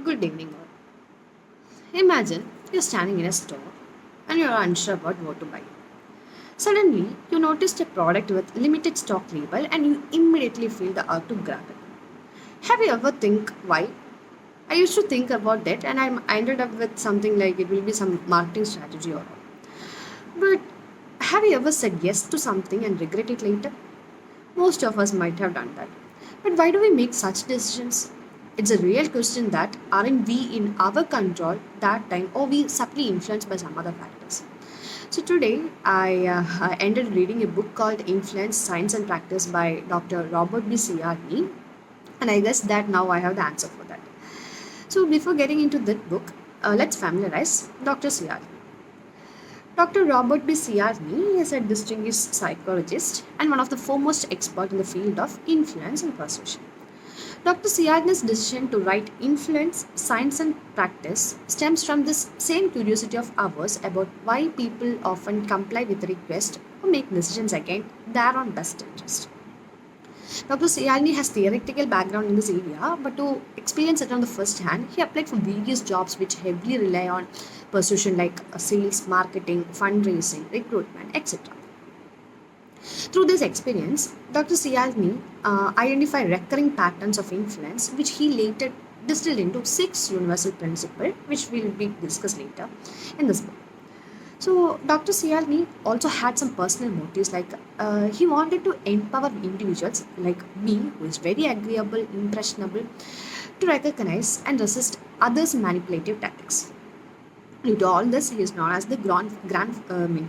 Good evening, all. Imagine you're standing in a store and you're unsure about what to buy. Suddenly, you noticed a product with limited stock label and you immediately feel the urge to grab it. Have you ever think why? I used to think about that and I ended up with something like it will be some marketing strategy or all. But have you ever said yes to something and regret it later? Most of us might have done that. But why do we make such decisions? It's a real question that aren't we in our control that time or we subtly influenced by some other factors. So today I ended reading a book called Influence, Science and Practice by Dr. Robert B. Cialdini, and I guess that now I have the answer for that. So before getting into that book, let's familiarize Dr. Cialdini. Dr. Robert B. Cialdini is a distinguished psychologist and one of the foremost experts in the field of influence and persuasion. Dr. Cialdini's decision to write Influence, Science and Practice stems from this same curiosity of ours about why people often comply with requests or make decisions against their own best interest. Dr. Cialdini has theoretical background in this area, but to experience it on the first hand, he applied for various jobs which heavily rely on persuasion like sales, marketing, fundraising, recruitment, etc. Through this experience, Dr. Cialdini identified recurring patterns of influence, which he later distilled into six universal principles, which will be discussed later in this book. So, Dr. Cialdini also had some personal motives, like he wanted to empower individuals like me, who is very agreeable, impressionable, to recognize and resist others' manipulative tactics. Due to all this, he is known as the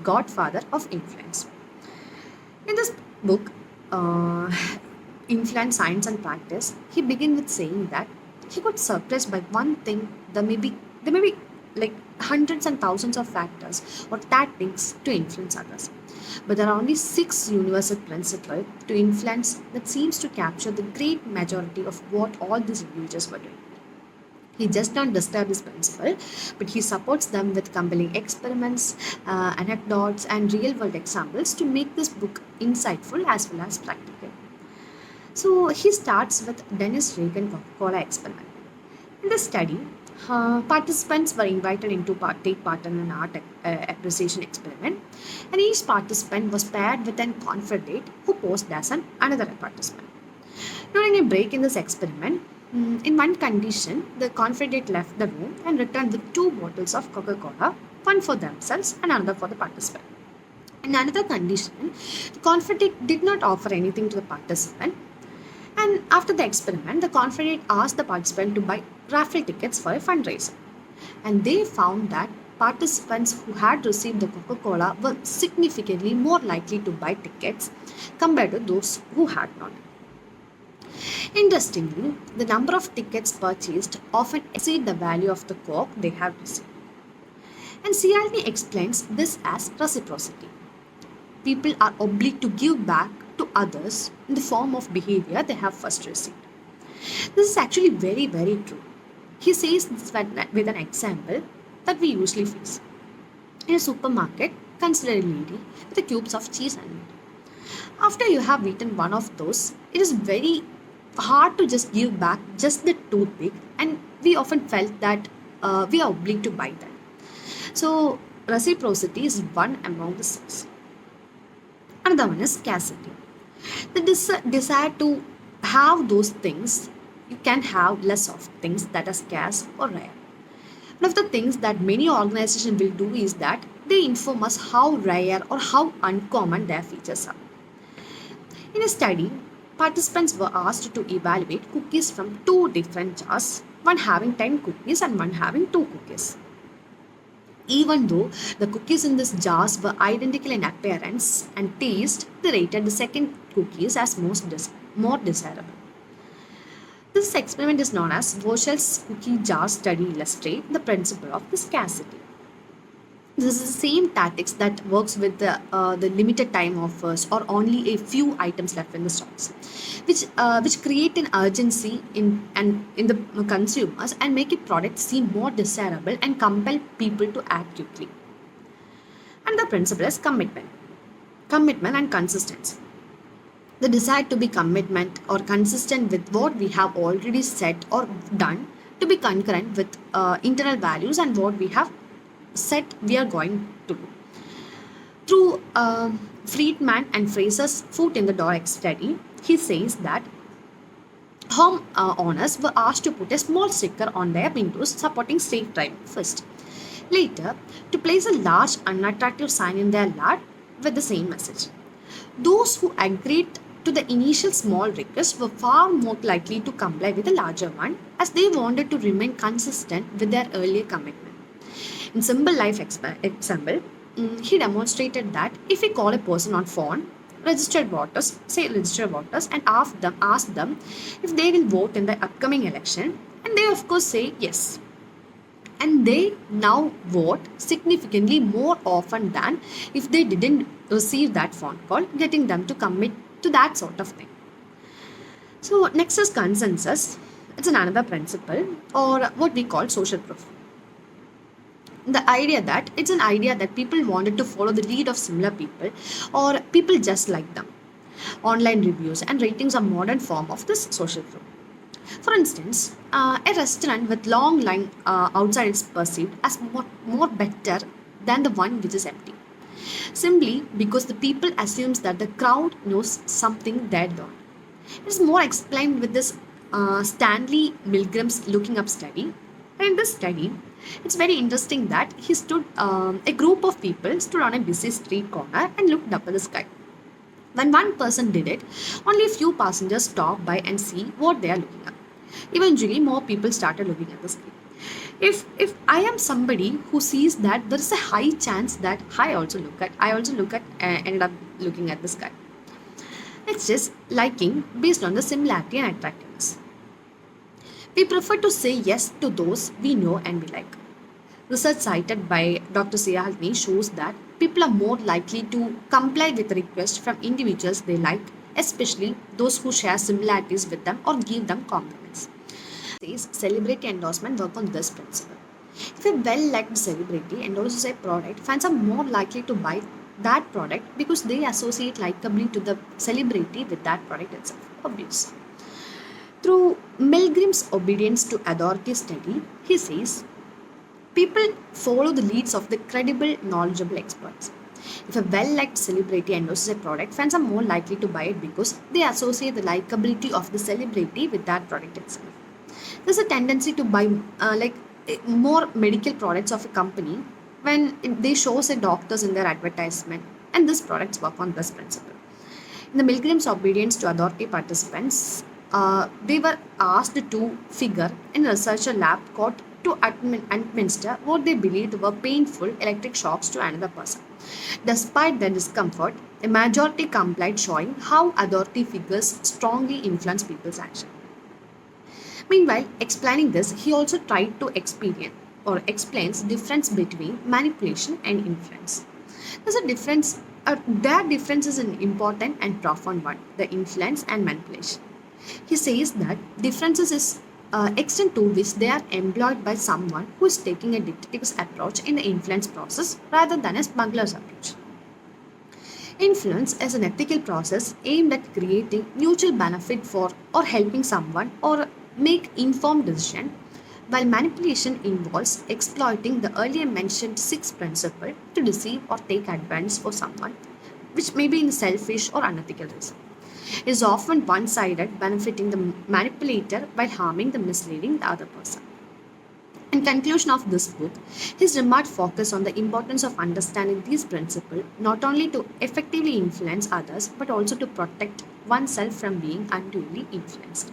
godfather of influence. In this book, Influence, Science and Practice, he begins with saying that he got surprised by one thing. There may be like hundreds and thousands of factors or tactics to influence others. But there are only six universal principles to influence that seems to capture the great majority of what all these individuals were doing. He just not describe this principle, but he supports them with compelling experiments, anecdotes, and real world examples to make this book insightful as well as practical. So he starts with Dennis Reagan Coca Cola experiment. In the study, participants were invited into take part in an art appreciation experiment, and each participant was paired with an confederate who posed as another participant. During a break in this experiment, in one condition, the confederate left the room and returned with two bottles of Coca Cola, one for themselves and another for the participant. In another condition, the confederate did not offer anything to the participant. And after the experiment, the confederate asked the participant to buy raffle tickets for a fundraiser. And they found that participants who had received the Coca Cola were significantly more likely to buy tickets compared to those who had not. Interestingly, the number of tickets purchased often exceed the value of the coke they have received. And CRT explains this as reciprocity. People are obliged to give back to others in the form of behavior they have first received. This is actually very, very true. He says this with an example that we usually face. In a supermarket, consider a lady with the cubes of cheese and meat. After you have eaten one of those, it is very hard to just give back just the toothpick, and we often felt that we are obliged to buy that. So, reciprocity is one among the six. Another one is scarcity. The desire to have those things, you can have less of things that are scarce or rare. One of the things that many organizations will do is that they inform us how rare or how uncommon their features are. In a study, participants were asked to evaluate cookies from two different jars, one having 10 cookies and one having 2 cookies. Even though the cookies in these jars were identical in appearance and taste, they rated the second cookies as more desirable. This experiment is known as Vogel's cookie jar study illustrate the principle of the scarcity. This is the same tactics that works with the limited time offers or only a few items left in the stocks, which create an urgency in the consumers and make a product seem more desirable and compel people to act quickly. And the principle is commitment and consistency. The desire to be commitment or consistent with what we have already said or done to be concurrent with internal values and what we have said we are going to do. Through Friedman and Fraser's foot in the door study, he says that home owners were asked to put a small sticker on their windows supporting safe driving first. Later, to place a large unattractive sign in their yard with the same message. Those who agreed to the initial small request were far more likely to comply with the larger one as they wanted to remain consistent with their earlier commitment. In simple life example, he demonstrated that if we call a person on phone, registered voters, and ask them if they will vote in the upcoming election, and they of course say yes. And they now vote significantly more often than if they didn't receive that phone call, getting them to commit to that sort of thing. So next is consensus. It's another principle or what we call social proof. It's an idea that people wanted to follow the lead of similar people or people just like them. Online reviews and ratings are modern form of this social proof. For instance, a restaurant with long line outside is perceived as more better than the one which is empty, simply because the people assumes that the crowd knows something they don't. It is more explained with this Stanley Milgram's looking up study. And in this study, it's very interesting that a group of people stood on a busy street corner and looked up at the sky. When one person did it, only a few passengers stopped by and see what they are looking at. Eventually, more people started looking at the sky. If I am somebody who sees that there is a high chance that I also ended up looking at the sky. It's just liking based on the similarity and attractiveness. We prefer to say yes to those we know and we like. Research cited by Dr. Cialdini shows that people are more likely to comply with requests from individuals they like, especially those who share similarities with them or give them compliments. Says celebrity endorsement work on this principle. If a well-liked celebrity endorses a product, fans are more likely to buy that product because they associate likability to the celebrity with that product itself. Obvious. Through Milgram's obedience to authority study, he says people follow the leads of the credible, knowledgeable experts. If a well-liked celebrity endorses a product, fans are more likely to buy it because they associate the likability of the celebrity with that product itself. There's a tendency to buy more medical products of a company when they show say doctors in their advertisement, and these products work on this principle. In the Milgram's obedience to authority participants, they were asked to figure in a researcher lab coat to administer what they believed were painful electric shocks to another person. Despite their discomfort, a majority complied, showing how authority figures strongly influence people's action. Meanwhile, explaining this, he also tried to explains difference between manipulation and influence. There's a difference. That difference is an important and profound one: the influence and manipulation. He says that differences is extent to which they are employed by someone who is taking a detective's approach in the influence process rather than a smuggler's approach. Influence is an ethical process aimed at creating mutual benefit for or helping someone or make informed decision, while manipulation involves exploiting the earlier mentioned sixth principle to deceive or take advantage of someone, which may be in selfish or unethical reason. It is often one-sided, benefiting the manipulator while harming the misleading the other person. In conclusion of this book, his remarks focus on the importance of understanding these principles not only to effectively influence others but also to protect oneself from being unduly influenced.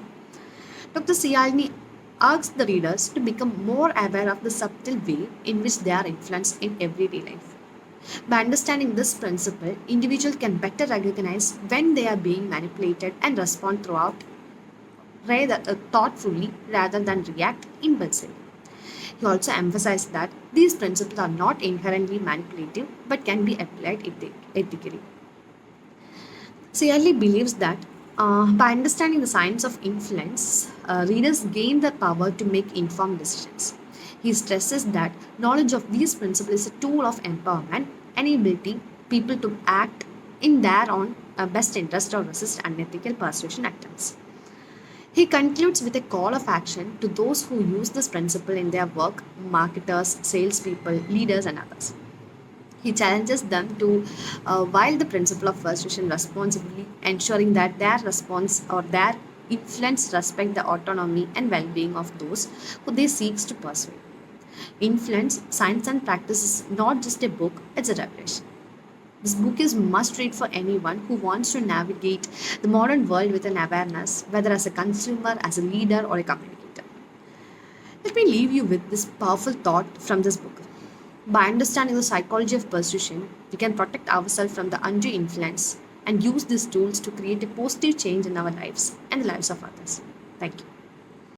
Dr. Cialdini asks the readers to become more aware of the subtle way in which they are influenced in everyday life. By understanding this principle, individuals can better recognize when they are being manipulated and respond thoughtfully rather than react impulsively. He also emphasized that these principles are not inherently manipulative but can be applied ethically. Searle believes that by understanding the science of influence, readers gain the power to make informed decisions. He stresses that knowledge of these principles is a tool of empowerment, enabling people to act in their own best interest or resist unethical persuasion attempts. He concludes with a call of action to those who use this principle in their work: marketers, salespeople, leaders, and others. He challenges them to wield the principle of persuasion responsibly, ensuring that their response or their influence respect the autonomy and well-being of those who they seeks to persuade. Influence, Science and Practice is not just a book, it's a revelation. This book is must read for anyone who wants to navigate the modern world with an awareness, whether as a consumer, as a leader, or a communicator. Let me leave you with this powerful thought from this book. By understanding the psychology of persuasion, we can protect ourselves from the undue influence and use these tools to create a positive change in our lives and the lives of others. Thank you.